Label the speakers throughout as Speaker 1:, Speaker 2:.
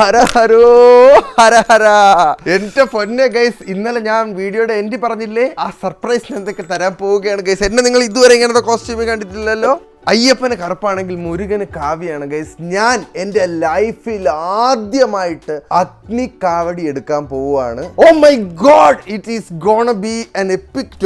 Speaker 1: ഹര ഹരോ ഹര ഹര. എന്റെ പൊന്നെ ഗൈസ്, ഇന്നലെ ഞാൻ വീഡിയോയുടെ എൻഡ് പറഞ്ഞില്ലേ, ആ സർപ്രൈസ് എന്തൊക്കെ തരാൻ പോവുകയാണ് ഗൈസ്. എന്നെ നിങ്ങൾ ഇതുവരെ ഇങ്ങനത്തെ കോസ്റ്റ്യൂം കണ്ടിട്ടില്ലല്ലോ. അയ്യപ്പന് കറുപ്പാണെങ്കിൽ മുരുകന് കാവ്യാണ് ഗൈസ്. ഞാൻ എൻ്റെ ലൈഫിൽ ആദ്യമായിട്ട് അഗ്നി കാവടി എടുക്കാൻ പോവുകയാണ്. Oh my god, it is gonna be an epic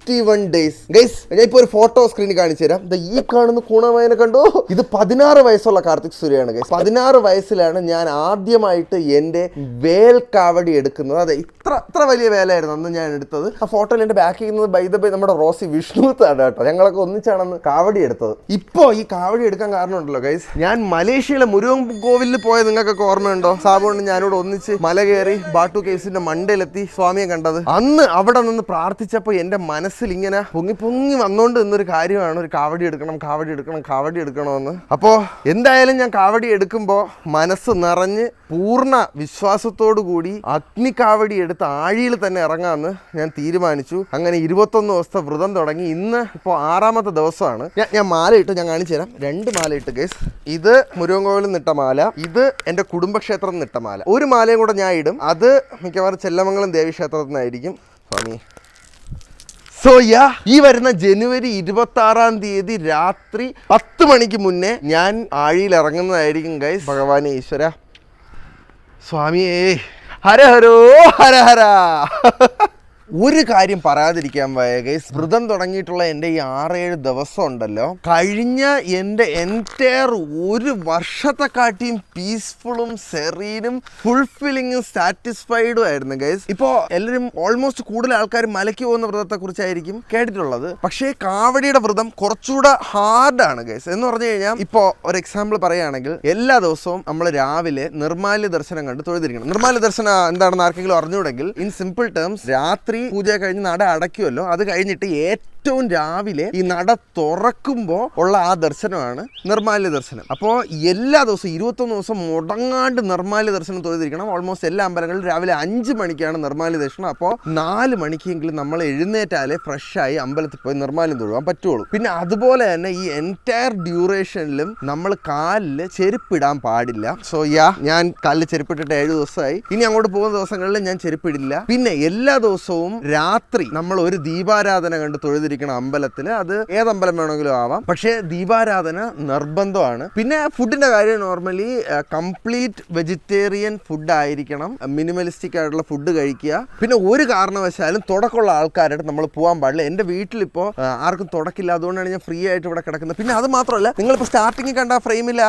Speaker 1: 21 days guys. ഞാൻ ഇപ്പോൾ ഒരു ഫോട്ടോ സ്ക്രീനിൽ കാണിച്ചു തരാം. ഈ കാണുന്ന കൂണമയനെ കണ്ടോ, ഇത് 16 വയസ്സുള്ള കാർത്തിക് സൂര്യയാണ് ഗൈസ്. 16 വയസ്സിലാണ് ഞാൻ ആദ്യമായിട്ട് എൻ്റെ വേൽ കാവടി എടുക്കുന്നത്. അതെ, ഇത്ര വലിയ വേലയായിരുന്നു അന്ന് ഞാൻ എടുത്തത്. ആ ഫോട്ടോയിൽ എൻ്റെ ബാക്കിൽ ചെയ്യുന്നത് ബൈ ദ ബൈ നമ്മുടെ റോസി വിഷ്ണുത്താണ് കേട്ടോ. ഞങ്ങളൊക്കെ ഒന്നിച്ചാണെന്ന് കാവടി എടുത്തത്. ഇപ്പോ ഈ കാവടി എടുക്കാൻ കാരണമുണ്ടല്ലോ ഗൈസ്, ഞാൻ മലേഷ്യയിലെ മുരുകൻ കോവിലിൽ പോയത് നിങ്ങൾക്കൊക്കെ ഓർമ്മയുണ്ടോ? സാബുകൊണ്ട് ഞാനിവിടെ ഒന്നിച്ച് മല കയറി ബാട്ടു കേവ്സിന്റെ മണ്ടയിലെത്തി സ്വാമിയെ കണ്ടത്. അന്ന് അവിടെ നിന്ന് പ്രാർത്ഥിച്ചപ്പോൾ എൻ്റെ മനസ്സിൽ ഇങ്ങനെ പൊങ്ങി വന്നോണ്ട് നിന്നൊരു കാര്യമാണ്, ഒരു കാവടി എടുക്കണമെന്ന്. അപ്പോൾ എന്തായാലും ഞാൻ കാവടി എടുക്കുമ്പോൾ മനസ്സ് നിറഞ്ഞ് പൂർണ്ണ വിശ്വാസത്തോടു കൂടി അഗ്നി കാവടി എടുത്ത് ആഴിയിൽ തന്നെ ഇറങ്ങാമെന്ന് ഞാൻ തീരുമാനിച്ചു. അങ്ങനെ 21 ദിവസത്തെ വ്രതം തുടങ്ങി. ഇന്ന് ഇപ്പോൾ 6ാമത്തെ ദിവസമാണ്. ഞാൻ മാല ഇട്ട് ഞാൻ കാണിച്ചു തരാം. 2 മാല ഇട്ട് ഗൈസ്. ഇത് മുരുകൻ കോവിലിൽ നിട്ട മാല, ഇത് എൻ്റെ കുടുംബക്ഷേത്രം നിട്ട മാല. ഒരു മാലയും കൂടെ ഞാൻ ഇടും, അത് മിക്കവാറും ചെല്ലമംഗലം ദേവീക്ഷേത്രത്തിൽ നിന്നായിരിക്കും. സ്വാമി ഈ വരുന്ന ജനുവരി 26-ാം തീയതി രാത്രി 10 മണിക്ക് മുന്നേ ഞാൻ ആഴിയിൽ ഇറങ്ങുന്നതായിരിക്കും ഗൈസ്. ഭഗവാനെ ഈശ്വര സ്വാമിയേ ഹര ഹരോ ഹര ഹര. ഒരു കാര്യം പറയാതിരിക്കാൻ വയ്യ ഗൈസ്, വ്രതം തുടങ്ങിയിട്ടുള്ള എൻ്റെ ഈ 6-7 ദിവസം ഉണ്ടല്ലോ, കഴിഞ്ഞ എൻ്റെ എൻറ്റയർ ഒരു വർഷത്തെക്കാട്ടിയും പീസ്ഫുള്ളും സെറീനും ഫുൾഫില്ലിങ്ങും സാറ്റിസ്ഫൈഡും ആയിരുന്നു ഗൈസ്. ഇപ്പോൾ എല്ലാവരും ഓൾമോസ്റ്റ് കൂടുതൽ ആൾക്കാർ മലയ്ക്ക് പോകുന്ന വ്രതത്തെ കുറിച്ചായിരിക്കും കേട്ടിട്ടുള്ളത്. പക്ഷേ കാവടിയുടെ വ്രതം കുറച്ചുകൂടെ ഹാർഡാണ് ഗൈസ്. എന്ന് പറഞ്ഞു കഴിഞ്ഞാൽ, ഇപ്പോൾ ഒരു എക്സാമ്പിൾ പറയുകയാണെങ്കിൽ, എല്ലാ ദിവസവും നമ്മൾ രാവിലെ നിർമ്മാല്യ ദർശനം കണ്ട് തൊഴുതിരിക്കണം. നിർമ്മാല്യ ദർശനം എന്താണെന്ന് ആർക്കെങ്കിലും അറിഞ്ഞുകൂടെങ്കിൽ, ഇൻ സിമ്പിൾ ടേംസ്, രാത്രി പൂജ കഴിഞ്ഞ് നട അടയ്ക്കുമല്ലോ, അത് കഴിഞ്ഞിട്ട് ഏറ്റവും രാവിലെ ഈ നട തുറക്കുമ്പോൾ ഉള്ള ആ ദർശനമാണ് നിർമ്മാല്യ ദർശനം. അപ്പോൾ എല്ലാ ദിവസവും 21 ദിവസം മുടങ്ങാണ്ട് നിർമ്മാല്യ ദർശനം തൊഴുതിരിക്കണം. ഓൾമോസ്റ്റ് എല്ലാ അമ്പലങ്ങളിലും രാവിലെ 5 മണിക്കാണ് നിർമ്മാല്യ ദർശനം. അപ്പോൾ 4 മണിക്കെങ്കിലും നമ്മൾ എഴുന്നേറ്റാലേ ഫ്രഷായി അമ്പലത്തിൽ പോയി നിർമ്മാല്യം തൊഴുവാൻ പറ്റുള്ളൂ. പിന്നെ അതുപോലെ തന്നെ ഈ എൻറ്റയർ ഡ്യൂറേഷനിലും നമ്മൾ കാലിൽ ചെരുപ്പിടാൻ പാടില്ല. സോ ഞാൻ കാലിൽ ചെരുപ്പിട്ടിട്ട് 7 ദിവസമായി. ഇനി അങ്ങോട്ട് പോകുന്ന ദിവസങ്ങളിൽ ഞാൻ ചെരുപ്പിടില്ല. പിന്നെ എല്ലാ ദിവസവും രാത്രി നമ്മൾ ഒരു ദീപാരാധന കണ്ട് തൊഴുതിരിക്കണം അമ്പലത്തിൽ. അത് ഏതമ്പലം വേണമെങ്കിലും ആവാം, പക്ഷേ ദീപാരാധന നിർബന്ധമാണ്. പിന്നെ ഫുഡിന്റെ കാര്യം നോർമലി കംപ്ലീറ്റ് വെജിറ്റേറിയൻ ഫുഡ് ആയിരിക്കണം, മിനിമലിസ്റ്റിക് ആയിട്ടുള്ള ഫുഡ് കഴിക്കുക. പിന്നെ ഒരു കാരണവശാലും തുടക്കമുള്ള ആൾക്കാരായിട്ട് നമ്മൾ പോകാൻ പാടില്ല. എൻ്റെ വീട്ടിലിപ്പോൾ ആർക്കും തുടക്കില്ല, അതുകൊണ്ടാണ് ഞാൻ ഫ്രീ ആയിട്ട് ഇവിടെ കിടക്കുന്നത്. പിന്നെ അത് മാത്രമല്ല, നിങ്ങളിപ്പോൾ സ്റ്റാർട്ടിങ്ങിൽ കണ്ട ആ ഫ്രെയിമിൽ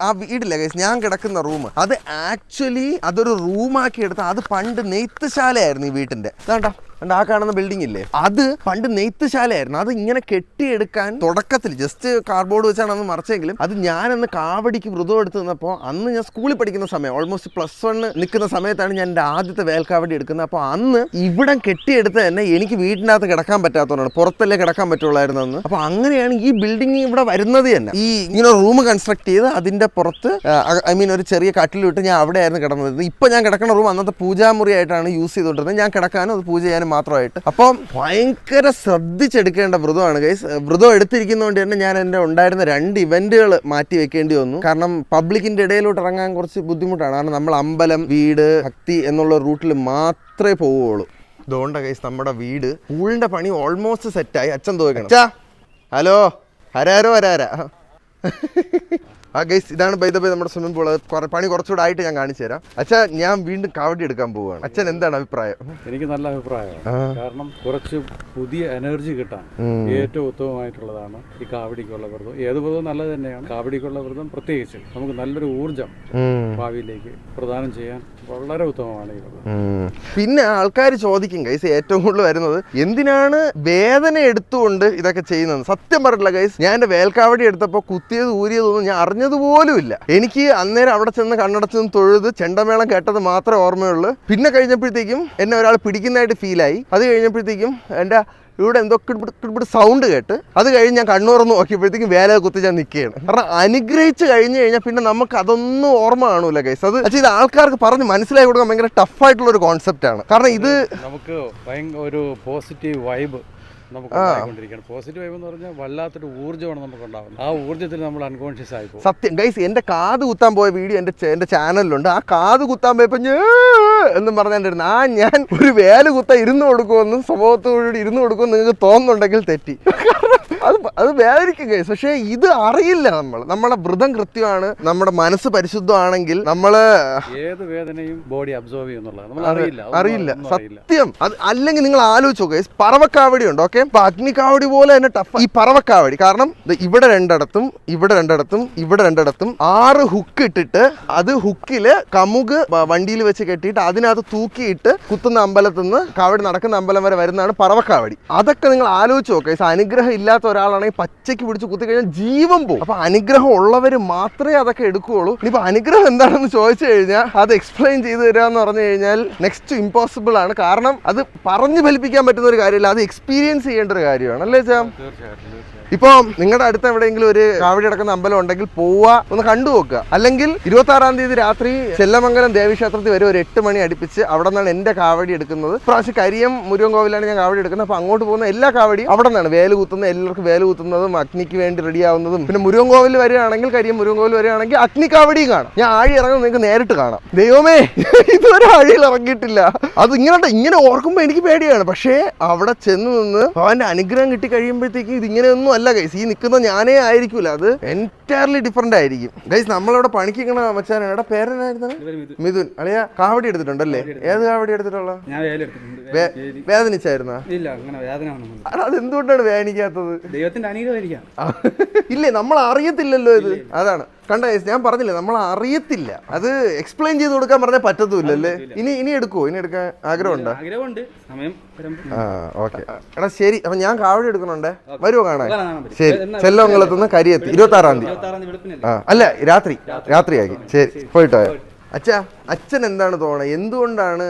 Speaker 1: ആ വീടില്ല ഗൈസ്, ഞാൻ കിടക്കുന്ന റൂം, അത് ആക്ച്വലി അതൊരു റൂമാക്കി എടുത്ത, അത് പണ്ട് നെയ്ത്തുശാലയായിരുന്നു ഈ വീട്ടിൻ്റെ. വേണ്ട, ആ കാണുന്ന ബിൽഡിംഗ് ഇല്ലേ, അത് പണ്ട് നെയ്ത്തുശാലയായിരുന്നു. അത് ഇങ്ങനെ കെട്ടിയെടുക്കാൻ തുടക്കത്തിൽ ജസ്റ്റ് കാർഡ്ബോർഡ് വെച്ചാണ് അന്ന് മറച്ചെങ്കിലും, അത് ഞാനന്ന് കാവടിക്ക് വ്രതം എടുത്ത് നിന്നപ്പോൾ, അന്ന് ഞാൻ സ്കൂളിൽ പഠിക്കുന്ന സമയം, ഓൾമോസ്റ്റ് +1 നിൽക്കുന്ന സമയത്താണ് ഞാൻ എൻ്റെ ആദ്യത്തെ വേൽക്കാവടി എടുക്കുന്നത്. അപ്പോൾ അന്ന് ഇവിടെ കെട്ടിയെടുത്ത് തന്നെ എനിക്ക് വീട്ടിനകത്ത് കിടക്കാൻ പറ്റാത്തതുകൊണ്ടാണ്, പുറത്തല്ലേ കിടക്കാൻ പറ്റുള്ളായിരുന്നു അന്ന്. അപ്പോൾ അങ്ങനെയാണ് ഈ ബിൽഡിംഗ് ഇവിടെ വരുന്നത് തന്നെ. ഈ ഇങ്ങനെ റൂം കൺസ്ട്രക്ട് ചെയ്ത് അതിൻ്റെ പുറത്ത് ഒരു ചെറിയ കട്ടിലിട്ട് ഞാൻ അവിടെ ആയിരുന്നു കിടന്നത്. ഇപ്പോൾ ഞാൻ കിടക്കുന്ന റൂം അന്നത്തെ പൂജാമുറി ആയിട്ടാണ് യൂസ് ചെയ്തുകൊണ്ടിരുന്നത്. ഞാൻ കിടക്കാനും അത് പൂജ ചെയ്യാനും മാത്രമായിട്ട്. അപ്പം ഭയങ്കര ശ്രദ്ധിച്ചെടുക്കേണ്ട വ്രതമാണ് ഗൈസ്. വ്രതം എടുത്തിരിക്കുന്നതുകൊണ്ട് തന്നെ ഞാൻ എൻ്റെ ഉണ്ടായിരുന്ന 2 ഇവന്റുകൾ മാറ്റി വെക്കേണ്ടി വന്നു. കാരണം പബ്ലിക്കിന്റെ ഇടയിലോട്ട് ഇറങ്ങാൻ കുറച്ച് ബുദ്ധിമുട്ടാണ്. കാരണം നമ്മൾ അമ്പലം, വീട്, ഭക്തി എന്നുള്ള റൂട്ടിൽ മാത്രമേ പോവുകയുള്ളൂ. അതുകൊണ്ട് ഗൈസ് നമ്മുടെ വീട് പൂളിന്റെ പണി ഓൾമോസ്റ്റ് സെറ്റായി. അച്ഛൻ തോക്കണം. ഹലോ, ഹരാരോ ഹരാര. ഗൈസ്, ഇതാണ് ബൈ ദ ബൈ നമ്മുടെ സ്വിമ്മിംഗ് പൂൾ. പണി കുറച്ചുകൂടെ ആയിട്ട് ഞാൻ കാണിച്ചു തരാം. അച്ഛാ, ഞാൻ വീണ്ടും കാവടി എടുക്കാൻ പോവുകയാണ്. അച്ഛൻ എന്താണ് അഭിപ്രായം?
Speaker 2: എനിക്ക് നല്ല അഭിപ്രായമാണ്. കാരണം കുറച്ച് പുതിയ എനർജി കിട്ടാൻ ഏറ്റവും ഉത്തമമായിട്ടുള്ളതാണ് ഈ കാവടിക്കുള്ള വ്രതം. ഏത് വ്രതവും നല്ലത് തന്നെയാണ്, കാവടിക്കുള്ള വ്രതം പ്രത്യേകിച്ച് നമുക്ക് നല്ലൊരു ഊർജം ഭാവിയിലേക്ക് പ്രദാനം ചെയ്യാൻ വളരെ ഉത്തമമാണ് ഈ വ്രതം.
Speaker 1: പിന്നെ ആൾക്കാർ ചോദിക്കും ഗൈസ്, ഏറ്റവും കൂടുതൽ വരുന്നത്, എന്തിനാണ് വേദന എടുത്തുകൊണ്ട് ഇതൊക്കെ ചെയ്യുന്നത്? സത്യം പറഞ്ഞില്ല ഗൈസ്, ഞാൻ എൻ്റെ വേൽക്കാവടി എടുത്തപ്പോൾ കുത്തിയത് ഊരിയതൊന്നും ഞാൻ അറിഞ്ഞതുപോലുമില്ല. എനിക്ക് അന്നേരം അവിടെ ചെന്ന് കണ്ണടച്ചൊന്ന് തൊഴുത് ചെണ്ടമേളം കേട്ടത് മാത്രമേ ഓർമ്മയുള്ളൂ. പിന്നെ കഴിഞ്ഞപ്പോഴത്തേക്കും എന്നെ ഒരാൾ പിടിക്കുന്നതായിട്ട് ഫീലായി. അത് കഴിഞ്ഞപ്പോഴത്തേക്കും എൻ്റെ ഇവിടെ എന്തോ കിടുപിടി സൗണ്ട് കേട്ട്, അത് കഴിഞ്ഞ് ഞാൻ കണ്ണൂർന്ന് നോക്കിയപ്പോഴത്തേക്കും വേല കുത്തി ഞാൻ നിൽക്കുകയാണ്. കാരണം അനുഗ്രഹിച്ച് കഴിഞ്ഞ് കഴിഞ്ഞാൽ പിന്നെ നമുക്ക് അതൊന്നും ഓർമ്മ കാണൂല ഗൈസ്. അത് ഇത് ആൾക്കാർക്ക് പറഞ്ഞ് മനസ്സിലാക്കി കൊടുക്കാൻ ഭയങ്കര ടഫായിട്ടുള്ള ഒരു കോൺസെപ്റ്റാണ്. കാരണം ഇത്
Speaker 2: നമുക്ക് ഒരു പോസിറ്റീവ് വൈബ് നമുക്ക് ഉണ്ടായിക്കൊണ്ടിരിക്കുകയാണ്. പോസിറ്റീവ് വൈബ് എന്ന് പറഞ്ഞാൽ വല്ലാത്തൊരു ഊർജ്ജമാണ് നമുക്ക് ഉണ്ടാകുന്നത്. ആ ഊർജ്ജത്തിൽ നമ്മൾ അൺകോൺഷ്യസ് ആയി പോകും.
Speaker 1: സത്യം ഗൈസ്, എന്റെ കാത് കുത്താൻ പോയ വീഡിയോ എന്റെ ചാനലിലുണ്ട്. ആ കാത് കുത്താൻ പോയപ്പോ എന്നും പറഞ്ഞിരുന്നു. ഞാൻ ഒരു വേല കുത്താൻ ഇരുന്ന് കൊടുക്കുമെന്നും സ്വഭാവത്തോടുകൂടി ഇരുന്ന് കൊടുക്കുമെന്ന് നിങ്ങൾക്ക് തോന്നുന്നുണ്ടെങ്കിൽ തെറ്റി. അത് വേദനിക്കും ഗൈസ്. പക്ഷേ ഇത് അറിയില്ല. നമ്മളെ വ്രതം കൃത്യമാണ്, നമ്മുടെ മനസ്സ് പരിശുദ്ധമാണെങ്കിൽ നമ്മള്
Speaker 2: ഏത് വേദനയും ബോഡി അബ്സോർവ് ചെയ്യുന്നുള്ളത് നമ്മൾ അറിയില്ല.
Speaker 1: സത്യം. അത് അല്ലെങ്കിൽ നിങ്ങൾ ആലോചിച്ചോ ഗൈസ്, പറവക്കാവടി ഉണ്ട്. ഓക്കെ, അപ്പൊ അഗ്നിക്കാവടി പോലെ തന്നെ ടഫ് ഈ പറവക്കാവടി. കാരണം ഇവിടെ രണ്ടിടത്തും 6 ഹുക്ക് ഇട്ടിട്ട് അത് ഹുക്കില് കമുക് വണ്ടിയിൽ വെച്ച് കെട്ടിയിട്ട് അതിനകത്ത് തൂക്കിയിട്ട് കുത്തുന്ന അമ്പലത്തിൽ നിന്ന് കാവടി നടക്കുന്ന അമ്പലം വരെ വരുന്നതാണ് പറവക്കാവടി. അതൊക്കെ നിങ്ങൾ ആലോചിച്ച് നോക്കുക. അനുഗ്രഹം ഇല്ലാത്ത ഒരാളാണെങ്കിൽ പച്ചയ്ക്ക് പിടിച്ച് കുത്തി കഴിഞ്ഞാൽ ജീവൻ പോകും. അപ്പൊ അനുഗ്രഹം ഉള്ളവർ മാത്രമേ അതൊക്കെ എടുക്കുകയുള്ളൂ. ഇനിയിപ്പോ അനുഗ്രഹം എന്താണെന്ന് ചോദിച്ചു കഴിഞ്ഞാൽ അത് എക്സ്പ്ലെയിൻ ചെയ്തു തരിക എന്ന് പറഞ്ഞു കഴിഞ്ഞാൽ നെക്സ്റ്റ് ഇമ്പോസിബിൾ ആണ്. കാരണം അത് പറഞ്ഞു ഫലിപ്പിക്കാൻ പറ്റുന്ന ഒരു കാര്യമില്ല, അത് എക്സ്പീരിയൻസ് ചെയ്യേണ്ട ഒരു കാര്യമാണ്. അല്ലേ ചാം? ഇപ്പൊ നിങ്ങളുടെ അടുത്ത് എവിടെയെങ്കിലും ഒരു കാവടി അടക്കുന്ന അമ്പലം ഉണ്ടെങ്കിൽ പോവുക, ഒന്ന് കണ്ടു നോക്കുക. അല്ലെങ്കിൽ 26-ാം തീയതി രാത്രി ചെല്ലമംഗലം ദേവീക്ഷേത്രത്തിൽ വരെ ഒരു 8 മണി അടുപ്പിച്ച് അവിടെ നിന്നാണ് എന്റെ കാവടി എടുക്കുന്നത്. പ്രാവശ്യം കരിയം മുരുകൻ കോവിലാണ് ഞാൻ കാവടി എടുക്കുന്നത്. അപ്പൊ അങ്ങോട്ട് പോകുന്ന എല്ലാ കാവടിയും അവിടെ നിന്നാണ്. വേല് കുത്തുന്നത്, എല്ലാവർക്കും വേല് കുത്തുന്നതും അഗ്നിക്ക് വേണ്ടി റെഡി ആവുന്നതും. പിന്നെ മുരുകൻ കോവിൽ വരികയാണെങ്കിൽ, കരിയം മുരുകൻ കോവിൽ വരികയാണെങ്കിൽ അഗ്നി കാവടിയും കാണാം. ഞാൻ ആഴി ഇറങ്ങുന്നത് നിങ്ങൾക്ക് നേരിട്ട് കാണാം. ദൈവമേ, ഇതുവരെ ആഴിയിൽ ഇറങ്ങിയിട്ടില്ല. അത് ഇങ്ങനെ ഓർക്കുമ്പോൾ എനിക്ക് പേടിയാണ്. പക്ഷേ അവിടെ ചെന്ന് നിന്ന് അവന്റെ അനുഗ്രഹം കിട്ടി കഴിയുമ്പോഴത്തേക്ക് ഇതിങ്ങനെയൊന്നും അല്ല ഗൈസ്. ഈ നിൽക്കുന്ന ഞാനേ ആയിരിക്കൂല, അത് എൻറ്റയർലി ഡിഫറെന്റ് ആയിരിക്കും ഗൈസ്. നമ്മളവിടെ പണിക്കുന്ന മച്ചാനാണ്. ഇവിടെ പേരെന്നായിരുന്നു? മിഥുൻ. അളിയ കാവടി എടുത്തിട്ടുണ്ടല്ലേ? ഏത് കാവടി എടുത്തിട്ടുള്ള? വേദനിച്ചായിരുന്നോ? അത് എന്തുകൊണ്ടാണ് വേദനിക്കാത്തത്?
Speaker 3: ദൈവത്തിന്റെ അനുഗ്രഹമായിരിക്കാം.
Speaker 1: ഇല്ലേ, നമ്മൾ അറിയത്തില്ലല്ലോ ഇത്. അതാണ് കണ്ട ഗൈസ്, ഞാൻ പറഞ്ഞില്ലേ, നമ്മൾ അറിയത്തില്ല. അത് എക്സ്പ്ലെയിൻ ചെയ്ത് കൊടുക്കാൻ പറഞ്ഞാൽ പറ്റത്തൂല്ലേ. ഇനി എടുക്കുവോ? ഇനി എടുക്കാൻ ആഗ്രഹമുണ്ടോ? ഓക്കെ എടാ, ശരി. അപ്പൊ ഞാൻ കാവടി എടുക്കണുണ്ടേ, വരുവോ കാണാൻ? ശരി, ചെല്ലമംഗലത്തുനിന്ന് കരിയെത്തി 26-ാം തീയതി. അല്ല, രാത്രിയാക്കി. ശരി, പോയിട്ടോ. അച്ഛൻ എന്താണ് തോന്നുന്നത്? എന്തുകൊണ്ടാണ്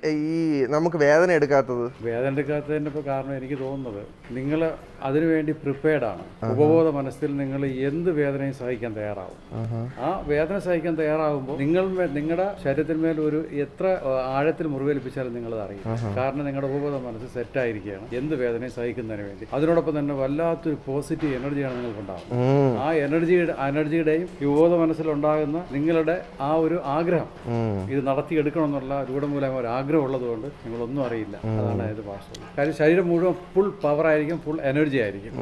Speaker 1: ഈ നമുക്ക് വേദന എടുക്കാത്തത്?
Speaker 2: വേദന എടുക്കാത്തതിന്റെ കാരണം എനിക്ക് തോന്നുന്നത് നിങ്ങൾ അതിനുവേണ്ടി പ്രിപ്പയർഡാണ്. ഉപബോധ മനസ്സിൽ നിങ്ങൾ എന്ത് വേദനയും സഹിക്കാൻ തയ്യാറാവും. ആ വേദന സഹിക്കാൻ തയ്യാറാകുമ്പോൾ നിങ്ങളുടെ ശരീരത്തിന്മേൽ ഒരു എത്ര ആഴത്തിൽ മുറിവേൽപ്പിച്ചാലും നിങ്ങളത് അറിയും. കാരണം നിങ്ങളുടെ ഉപബോധ മനസ്സ് സെറ്റായിരിക്കുകയാണ് എന്ത് വേദനയും സഹിക്കുന്നതിന് വേണ്ടി. അതിനോടൊപ്പം തന്നെ വല്ലാത്തൊരു പോസിറ്റീവ് എനർജിയാണ് നിങ്ങൾക്കുണ്ടാകും. ആ എനർജിയുടെയും ഉപബോധ മനസ്സിലുണ്ടാകുന്ന നിങ്ങളുടെ ആ ഒരു ആഗ്രഹം ഇത് നടത്തിയെടുക്കണമെന്നുള്ള രൂഢമൂലമായ ഒരു ആഗ്രഹം ഉള്ളതുകൊണ്ട് നിങ്ങളൊന്നും അറിയില്ല. അതാണ് ഇത് ഭാഷ. കാര്യം ശരീരം മുഴുവൻ ഫുൾ പവർ ആയിരിക്കും, ഫുൾ എനർജി ആയിരിക്കും.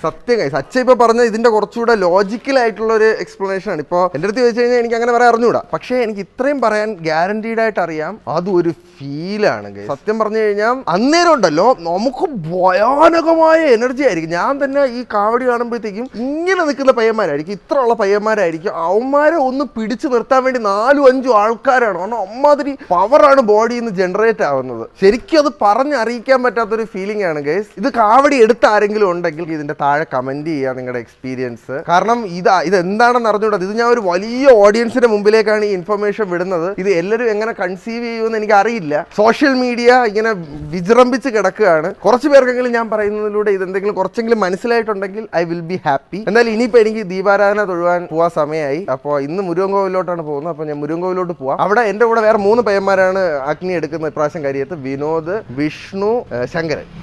Speaker 1: സത്യം ഗൈസ്, അച്ഛൻ ഇപ്പൊ പറഞ്ഞ ഇതിന്റെ കുറച്ചുകൂടെ ലോജിക്കൽ ആയിട്ടുള്ള ഒരു എക്സ്പ്ലനേഷൻ ആണ്. ഇപ്പൊ എന്റെ അടുത്ത് ചോദിച്ചു കഴിഞ്ഞാൽ എനിക്ക് അങ്ങനെ പറയാൻ അറിഞ്ഞൂടാ. പക്ഷേ എനിക്ക് ഇത്രയും പറയാൻ ഗ്യാരണ്ടീഡ് ആയിട്ട് അറിയാം, അതൊരു ഫീലാണ് ഗൈസ്. സത്യം പറഞ്ഞു കഴിഞ്ഞാൽ അന്നേരം ഉണ്ടല്ലോ നമുക്ക് ഭയാനകമായ എനർജി ആയിരിക്കും. ഞാൻ തന്നെ ഈ കാവടി കാണുമ്പോഴത്തേക്കും ഇങ്ങനെ നിൽക്കുന്ന പയ്യന്മാരായിരിക്കും, ഇത്ര ഉള്ള പയ്യന്മാരായിരിക്കും. അവന്മാരെ ഒന്ന് പിടിച്ചു നിർത്താൻ വേണ്ടി 4-5 ആൾക്കാരാണ്. കാരണം അമ്മാതിരി പവറാണ് ബോഡിയിൽ നിന്ന് ജനറേറ്റ് ആവുന്നത്. ശരിക്കും അത് പറഞ്ഞറിയിക്കാൻ പറ്റാത്തൊരു ഫീലിംഗ് ആണ് ഗൈസ്. ഇത് കാവടി എടുത്ത ആരെങ്കിലും ഉണ്ടെങ്കിൽ ഇതിന്റെ താഴെ കമന്റ് ചെയ്യുക നിങ്ങളുടെ എക്സ്പീരിയൻസ്. കാരണം ഇത് എന്താണെന്ന് അറിഞ്ഞൂടാ. ഇത് ഞാൻ ഒരു വലിയ ഓഡിയൻസിന്റെ മുമ്പിലേക്കാണ് ഈ ഇൻഫർമേഷൻ വിടുന്നത്. ഇത് എല്ലാവരും എങ്ങനെ കൺസീവ് ചെയ്യുമെന്ന് എനിക്ക് അറിയില്ല. സോഷ്യൽ മീഡിയ ഇങ്ങനെ വിജൃംഭിച്ച് കിടക്കുകയാണ്. കുറച്ച് പേർക്കെങ്കിലും ഞാൻ പറയുന്നതിലൂടെ ഇതെന്തെങ്കിലും കുറച്ചെങ്കിലും മനസ്സിലായിട്ടുണ്ടെങ്കിൽ ഐ വിൽ ബി ഹാപ്പി. എന്തായാലും ഇനിയിപ്പോൾ എനിക്ക് ദീപാരാധന തൊഴുവാൻ പോവാൻ സമയമായി. അപ്പോൾ ഇന്ന് മുരുകൻ കോവിലോട്ടാണ് പോകുന്നത്. അപ്പോൾ ഞാൻ മുരുകൻ കോവിലോട്ട് പോവാം. അവിടെ എൻ്റെ കൂടെ വേറെ 3 പയ്യന്മാരാണ് അഗ്നി എടുക്കുന്നത് ഇപ്രാവശ്യം കരിയത്ത്. വിനോദ്, വിഷ്ണു,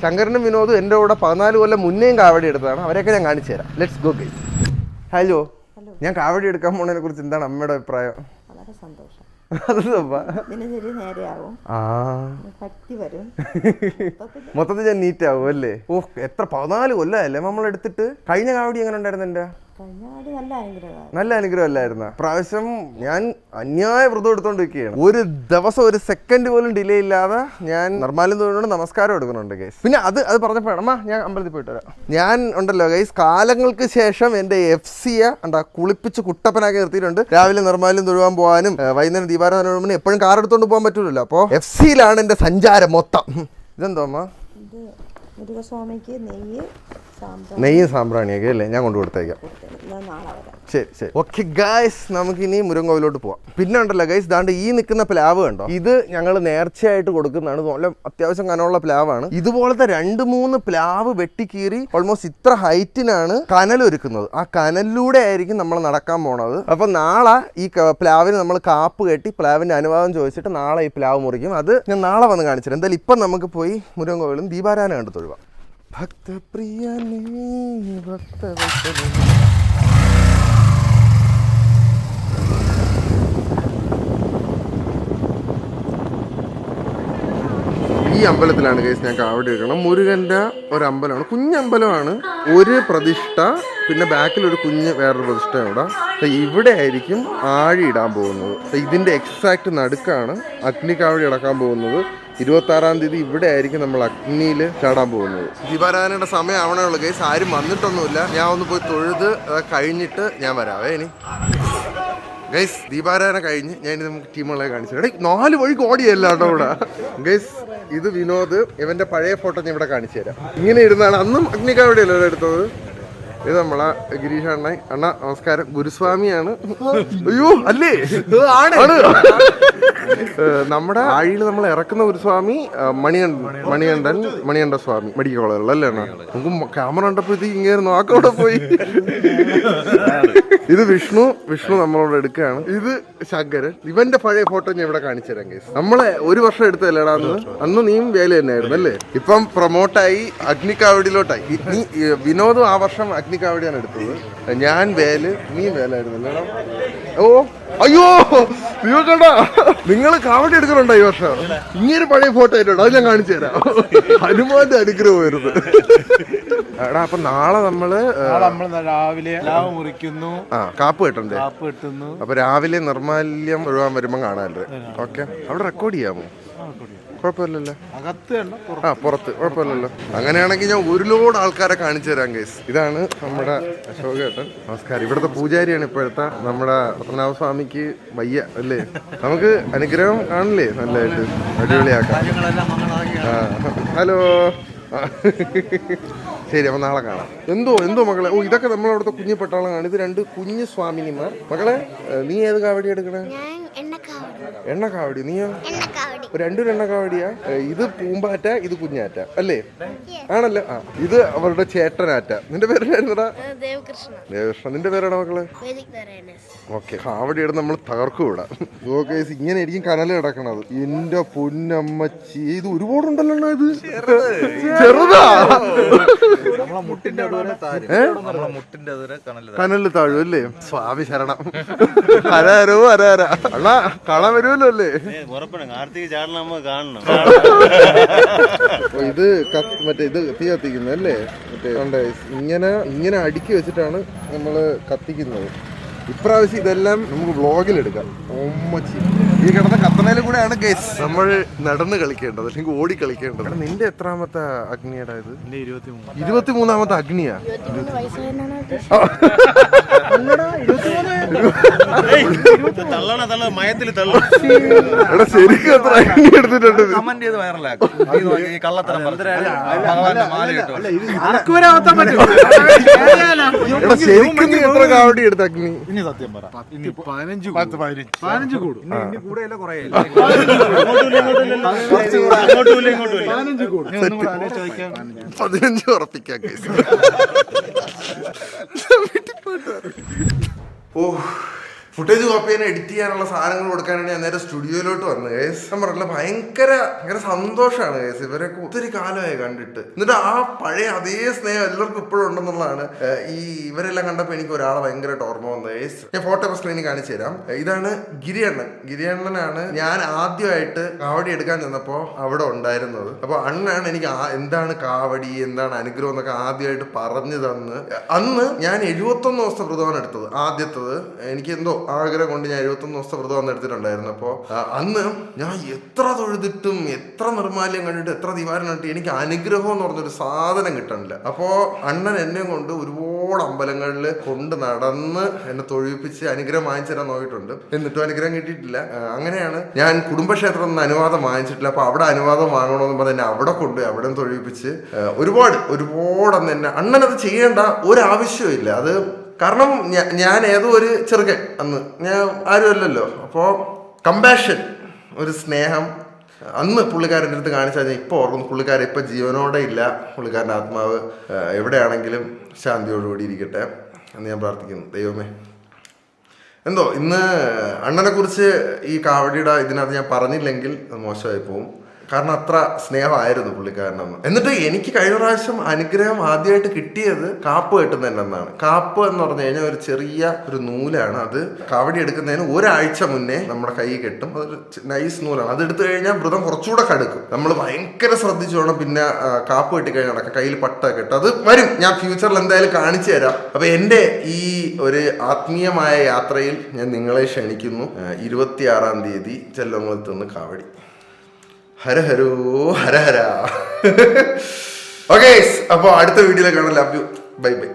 Speaker 1: ശങ്കരനും വിനോദും എൻ്റെ കൂടെ 14 കൊല്ലം മുന്നേയും കാവടി എടുത്തതാണ്. അവരെയൊക്കെ ഞാൻ കാണിച്ചു തരാം. Let's go guys. ഹലോ, ഞാൻ കാവടി എടുക്കാൻ പോകുന്നതിനെ കുറിച്ച് എന്താണ് അമ്മയുടെ അഭിപ്രായം?
Speaker 4: വളരെ സന്തോഷം.
Speaker 1: മൊത്തത്തിൽ ഞാൻ നീറ്റ് ആവും അല്ലേ? ഓ, എത്ര 14 കൊല്ലമല്ലേ നമ്മളെടുത്തിട്ട്. കഴിഞ്ഞ കാവടി എങ്ങനെ ഉണ്ടായിരുന്നു? എൻ്റെ നല്ല അനുഗ്രഹം അല്ലായിരുന്ന? പ്രാവശ്യം ഞാൻ അന്യായ വ്രതം എടുത്തോണ്ടിരിക്കുകയാണ്. ഒരു ദിവസം ഒരു സെക്കൻഡ് പോലും ഡിലേ ഇല്ലാതെ ഞാൻ നിർമ്മാല്യം തോന്നുന്നുണ്ട്, നമസ്കാരം എടുക്കുന്നുണ്ട് ഗൈസ്. പിന്നെ അത് പറഞ്ഞപ്പോഴാണ് അമ്മ ഞാൻ അമ്പലത്തിൽ പോയിട്ട് വരാം. ഞാൻ ഉണ്ടല്ലോ ഗൈസ്, കാലങ്ങൾക്ക് ശേഷം എൻ്റെ FCയെ കുളിപ്പിച്ച് കുട്ടപ്പനാക്കി നിർത്തിയിട്ടുണ്ട്. രാവിലെ നിർമ്മാല്യം തൊഴുവാൻ പോകാനും വൈകുന്നേരം ദീപാരാധന എപ്പോഴും കാർ എടുത്തോണ്ട് പോകാൻ പറ്റൂലല്ലോ. അപ്പോൾ FCയിലാണ് എൻ്റെ സഞ്ചാരം മൊത്തം. ഇതെന്തോ അമ്മ?
Speaker 4: മുരുകസ്വാമിക്ക്
Speaker 1: നെയ്യും സാമ്പ്രാണിയൊക്കെ അല്ലേ? ഞാൻ കൊണ്ടു കൊടുത്തേക്കാം. ശരി. ഓക്കെ ഗൈസ്, നമുക്ക് ഇനി മുരുകൻ കോവിലോട്ട് പോവാം. പിന്നെ ഉണ്ടല്ലോ ഗൈസ്, ദാണ്ട് ഈ നിൽക്കുന്ന പ്ലാവ് കണ്ടോ? ഇത് ഞങ്ങൾ നേർച്ചയായിട്ട് കൊടുക്കുന്നതാണ്. നല്ല അത്യാവശ്യം കനമുള്ള പ്ലാവാണ്. ഇതുപോലത്തെ 2-3 പ്ലാവ് വെട്ടിക്കീറി ഓൾമോസ്റ്റ് ഇത്ര ഹൈറ്റിനാണ് കനലൊരുക്കുന്നത്. ആ കനലിലൂടെ ആയിരിക്കും നമ്മൾ നടക്കാൻ പോണത്. അപ്പൊ നാളെ ഈ പ്ലാവിന് നമ്മൾ കാപ്പ് കെട്ടി പ്ലാവിന്റെ അനുവാദം ചോദിച്ചിട്ട് നാളെ ഈ പ്ലാവ് മുറിക്കും. അത് ഞാൻ നാളെ വന്ന് കാണിച്ചിട്ട്. എന്തായാലും ഇപ്പം നമുക്ക് പോയി മുരുകൻ കോവിലും ദീപാരാധന കണ്ട് തൊഴുവാം. ഭക്തപ്രിയനേ ഭക്തവത്സലനേ. ഈ അമ്പലത്തിലാണ് കേസ് ഞാൻ കാവടി എടുക്കണം. മുരുകൻ്റെ ഒരു അമ്പലമാണ്, കുഞ്ഞമ്പലമാണ്. ഒരു പ്രതിഷ്ഠ, പിന്നെ ബാക്കിൽ ഒരു കുഞ്ഞ് വേറൊരു പ്രതിഷ്ഠ ഇവിടെ ആയിരിക്കും ആഴി ഇടാൻ പോകുന്നത്. ഇതിൻ്റെ എക്സാക്ട് നടുക്കാണ് അഗ്നി കാവടി ഇടക്കാൻ പോകുന്നത്. 26-ാം തീയതി ഇവിടെ ആയിരിക്കും നമ്മൾ അഗ്നിയിൽ ചാടാൻ പോകുന്നത്. ദീപാരാധനയുടെ സമയം ആവണേ ഉള്ളൂ കേസ്. ആരും വന്നിട്ടൊന്നുമില്ല. ഞാൻ ഒന്ന് പോയി തൊഴുത് കഴിഞ്ഞിട്ട് ഞാൻ വരാവേ. ഇനി ഗൈസ് ദീപാരാധന കഴിഞ്ഞ് ഞാൻ നമുക്ക് ടീമുകളെ കാണിച്ചു. 4 വഴിക്ക് ഓടിയല്ല കേട്ടോ ഇവിടെ. ഗൈസ് ഇത് വിനോദ്, ഇവന്റെ പഴയ ഫോട്ടോ ഞാൻ ഇവിടെ കാണിച്ചു തരാം. ഇങ്ങനെ ഇരുന്നാണ് അന്നും അഗ്നികാവടിയല്ലോ എടുത്തത്. ഇത് നമ്മളെ ഗിരീഷ് അണ്ണ നമസ്കാരം. ഗുരുസ്വാമിയാണ്. അയ്യോ അല്ലേ, ആണ്. നമ്മുടെ ആഴിയിൽ നമ്മൾ ഇറക്കുന്ന ഗുരുസ്വാമി മണികണ്ഠ സ്വാമി മെഡിക്കൽ കോളേജിലല്ലേ അണ്ണാ. നമുക്ക് ക്യാമറ കണ്ടപ്പോ ഇത് ഇങ്ങനെ നോക്കവിടെ പോയി. ഇത് വിഷ്ണു നമ്മളോട് എടുക്കുകയാണ്. ഇത് ശങ്കരൻ. ഇവന്റെ പഴയ ഫോട്ടോ ഞാൻ ഇവിടെ കാണിച്ചു തരാം കേസ്. നമ്മളെ 1 വർഷം എടുത്തല്ലേടാ അന്ന് നീയും വേല തന്നെയായിരുന്നു അല്ലേ. ഇപ്പം പ്രൊമോട്ടായി അഗ്നിക്കാവടിയിലോട്ടായി. നീ വിനോദും ആ വർഷം അഗ്നിക്കാവടിയാണ് എടുത്തത്. ഞാൻ വേല്, നീ വേലായിരുന്നു അല്ലേടാ. ഓ അയ്യോ കണ്ടാ, നിങ്ങൾ കാവടി എടുക്കണുണ്ടോ ഈ വർഷം? ഇങ്ങനെ പഴയ ഫോട്ടോ ആയിട്ടുണ്ട്, അത് ഞാൻ കാണിച്ചു തരാം. ഹനുമാന്റെ അനുഗ്രഹമായിരുന്നു. എടാ അപ്പൊ നാളെ നമ്മള്
Speaker 3: രാവിലെ മുറിക്കുന്നു,
Speaker 1: കാപ്പ് കെട്ടണ്ടേ. അപ്പൊ രാവിലെ നിർമാല്യം ഒഴുകാൻ വരുമ്പോ കാണാല്ലേ. ഓക്കെ, അവിടെ റെക്കോർഡ് ചെയ്യാമോ? കുഴപ്പമില്ലല്ലോ, പുറത്ത് കുഴപ്പമില്ലല്ലോ. അങ്ങനെയാണെങ്കിൽ ഞാൻ 1 ലോഡ് ആൾക്കാരെ കാണിച്ചു തരാം കേസ്. ഇതാണ് നമ്മുടെ അശോകേട്ടൻ. നമസ്കാരം. ഇവിടുത്തെ പൂജാരിയാണ് ഇപ്പോഴത്തെ. നമ്മുടെ പത്മനാഭ സ്വാമിക്ക് വയ്യ അല്ലേ, നമുക്ക് അനുഗ്രഹം കാണില്ലേ, നല്ലതായിട്ട് അടിപൊളിയാക്കാം. ഹലോ ശരി, അപ്പൊ നാളെ കാണാം. എന്തോ മക്കളെ, ഓ ഇതൊക്കെ നമ്മളവിടുത്തെ കുഞ്ഞു പട്ടാളമാണ്. ഇത് 2 കുഞ്ഞു സ്വാമിനിമാർ. മക്കളെ നീ ഏത് കാവടി എടുക്കണേ? എണ്ണ കാവടി. നീയോ? 2 എണ്ണ കാവടിയാ. ഇത് പൂമ്പാറ്റ, ഇത് കുഞ്ഞാറ്റ അല്ലേ? ആണല്ലോ. ഇത് അവരുടെ ചേട്ടനാറ്റ. നിന്റെ പേരെന്താ? ദേവകൃഷ്ണ. നിന്റെ പേരാണ് മക്കളെ? ഓക്കെ, കാവടി എടുത്ത് നമ്മൾ തകർക്കും ഇവിടെ. ഓക്കെ, ഇങ്ങനെ ആയിരിക്കും കനല് കിടക്കണത്. എന്റെ പൊന്നമ്മച്ചി, ഇത് ഒരുപാടുണ്ടല്ലോ. ഇത് ചെറുതാ. കനല് താഴും അല്ലേ? സ്വാമി ശരണം. അരാരോ അരാര അണ്ണാ കാണാൻ വരുമല്ലോ അല്ലേ? ഇത് മറ്റേ ഇത് തീ കത്തിക്കുന്നത് അല്ലേ? മറ്റേ ഇങ്ങനെ അടുക്കി വെച്ചിട്ടാണ് നമ്മള് കത്തിക്കുന്നത്. ഇപ്രാവശ്യം ഇതെല്ലാം നമുക്ക് വ്ളോഗിൽ എടുക്കാം. ഓമ്മച്ചി ഈ കിടന്ന കത്തണയിലും കൂടെയാണ് ഗൈസ് നമ്മൾ നടന്ന് കളിക്കേണ്ടത്, അല്ലെങ്കിൽ ഓടി കളിക്കേണ്ടത്. നിന്റെ എത്രാമത്തെ അഗ്നിയാടാ ഇത്? 23-ാമത്തെ അഗ്നിയാ. എടാ ശരിക്കും എത്ര അഗ്നി എടുത്തിട്ടുണ്ട്? എടാ ശരിക്കും നീ എത്ര കാവടി എടുത്ത അഗ്നി?
Speaker 3: സത്യം പറ, 15 കൂടും.
Speaker 1: ഉറപ്പിക്കാം കേസ്. ഓ ഫുട്ടേജ് കോപ്പി ചെയ്യാൻ എഡിറ്റ് ചെയ്യാനുള്ള സാധനങ്ങൾ കൊടുക്കാനാണ് ഞാൻ നേരെ സ്റ്റുഡിയോയിലോട്ട് വന്നത് കേസ്. ഞാൻ പറഞ്ഞില്ല, ഭയങ്കര സന്തോഷമാണ് കേസ്. ഇവരൊക്കെ ഒത്തിരി കാലമായി കണ്ടിട്ട്. എന്നിട്ട് ആ പഴയ അതേ സ്നേഹം എല്ലാവർക്കും ഇപ്പോഴും ഉണ്ടെന്നുള്ളതാണ്. ഇവരെല്ലാം കണ്ടപ്പോൾ എനിക്ക് ഒരാളെ ഭയങ്കരമായിട്ട് ഓർമ്മ വന്നത് കേസ്. ഞാൻ ഫോട്ടോ സ്ക്രീനിൽ കാണിച്ചു തരാം. ഇതാണ് ഗിരിയണ്ണനാണ് ഞാൻ ആദ്യമായിട്ട് കാവടി എടുക്കാൻ ചെന്നപ്പോൾ അവിടെ ഉണ്ടായിരുന്നത്. അപ്പോൾ അണ്ണനാണ് എനിക്ക് എന്താണ് കാവടി, എന്താണ് അനുഗ്രഹം എന്നൊക്കെ ആദ്യമായിട്ട് പറഞ്ഞു തന്ന്. അന്ന് ഞാൻ 71 ദിവസത്തെ വ്രതമാണ് എടുത്തത്. ആദ്യത്തത് എനിക്ക് എന്തോ ആഗ്രഹം കൊണ്ട് ഞാൻ 71 ദിവസത്തെ വ്രതം അന്ന് എടുത്തിട്ടുണ്ടായിരുന്നു. അപ്പോൾ അന്ന് ഞാൻ എത്ര തൊഴുതിട്ടും എത്ര നിർമാല്യം കണ്ടിട്ട് എത്ര ദിവാരം കണ്ടിട്ട് എനിക്ക് അനുഗ്രഹം എന്ന് പറഞ്ഞൊരു സാധനം കിട്ടണില്ല. അപ്പോൾ അണ്ണൻ എന്നെ കൊണ്ട് ഒരുപാട് അമ്പലങ്ങളിൽ കൊണ്ട് നടന്ന് എന്നെ തൊഴിപ്പിച്ച് അനുഗ്രഹം വാങ്ങിച്ചു തരാൻ നോക്കിയിട്ടുണ്ട്. എന്നിട്ടും അനുഗ്രഹം കിട്ടിയിട്ടില്ല. അങ്ങനെയാണ് ഞാൻ കുടുംബക്ഷേത്രത്തിൽ നിന്ന് അനുവാദം വാങ്ങിച്ചിട്ടില്ല. അപ്പോൾ അവിടെ അനുവാദം വാങ്ങണമെന്ന് പറഞ്ഞ് എന്നെ അവിടെ കൊണ്ടുപോയി അവിടെ തൊഴിപ്പിച്ച് ഒരുപാട് അന്ന് എന്നെ അണ്ണനത് ചെയ്യേണ്ട ഒരാവശ്യവും ഇല്ല. അത് കാരണം ഞാൻ ഏതോ ഒരു ചെറുക്കൻ, അന്ന് ഞാൻ ആരുമല്ലല്ലോ. അപ്പോൾ കമ്പാഷൻ, ഒരു സ്നേഹം അന്ന് പുള്ളിക്കാരൻ്റെ അടുത്ത് കാണിച്ചാൽ ഞാൻ ഇപ്പോൾ ഓർക്കുന്നു. പുള്ളിക്കാരൻ ഇപ്പം ജീവനോടെ ഇല്ല. പുള്ളിക്കാരൻ്റെ ആത്മാവ് എവിടെയാണെങ്കിലും ശാന്തിയോടുകൂടി ഇരിക്കട്ടെ എന്ന് ഞാൻ പ്രാർത്ഥിക്കുന്നു. ദൈവമേ, എന്തോ ഇന്ന് അണ്ണനെ കുറിച്ച് ഈ കാവടിയുടെ ഇതിനകത്ത് ഞാൻ പറഞ്ഞില്ലെങ്കിൽ അത് മോശമായി പോവും. കാരണം അത്ര സ്നേഹമായിരുന്നു പുള്ളിക്കാരനെന്ന്. എന്നിട്ട് എനിക്ക് കഴിഞ്ഞ പ്രാവശ്യം അനുഗ്രഹം ആദ്യമായിട്ട് കിട്ടിയത് കാപ്പ് കെട്ടുന്നതിനെന്നാണ്. കാപ്പ് എന്ന് പറഞ്ഞു കഴിഞ്ഞാൽ ഒരു ചെറിയ ഒരു നൂലാണ്. അത് കാവടി എടുക്കുന്നതിന് ഒരാഴ്ച മുന്നേ നമ്മുടെ കൈ കെട്ടും. അതൊരു നൈസ് നൂലാണ്. അത് എടുത്തു കഴിഞ്ഞാൽ വ്രതം കുറച്ചുകൂടെ കടുക്കും. നമ്മൾ ഭയങ്കര ശ്രദ്ധിച്ചു വേണം പിന്നെ കാപ്പ് കെട്ടി കഴിഞ്ഞാൽ നടക്കാം. കയ്യിൽ പട്ട കെട്ടും. അത് വരും, ഞാൻ ഫ്യൂച്ചറിൽ എന്തായാലും കാണിച്ചു തരാം. അപ്പൊ എൻ്റെ ഈ ഒരു ആത്മീയമായ യാത്രയിൽ ഞാൻ നിങ്ങളെ ക്ഷണിക്കുന്നു. 26-ാം തീയതി ചെല്ലംകുളത്ത് നിന്ന് കാവടി. ഹരഹരോ ഹരഹര. ഓക്കെ, അപ്പോൾ അടുത്ത വീഡിയോയിൽ കാണാം. Love you, bye bye.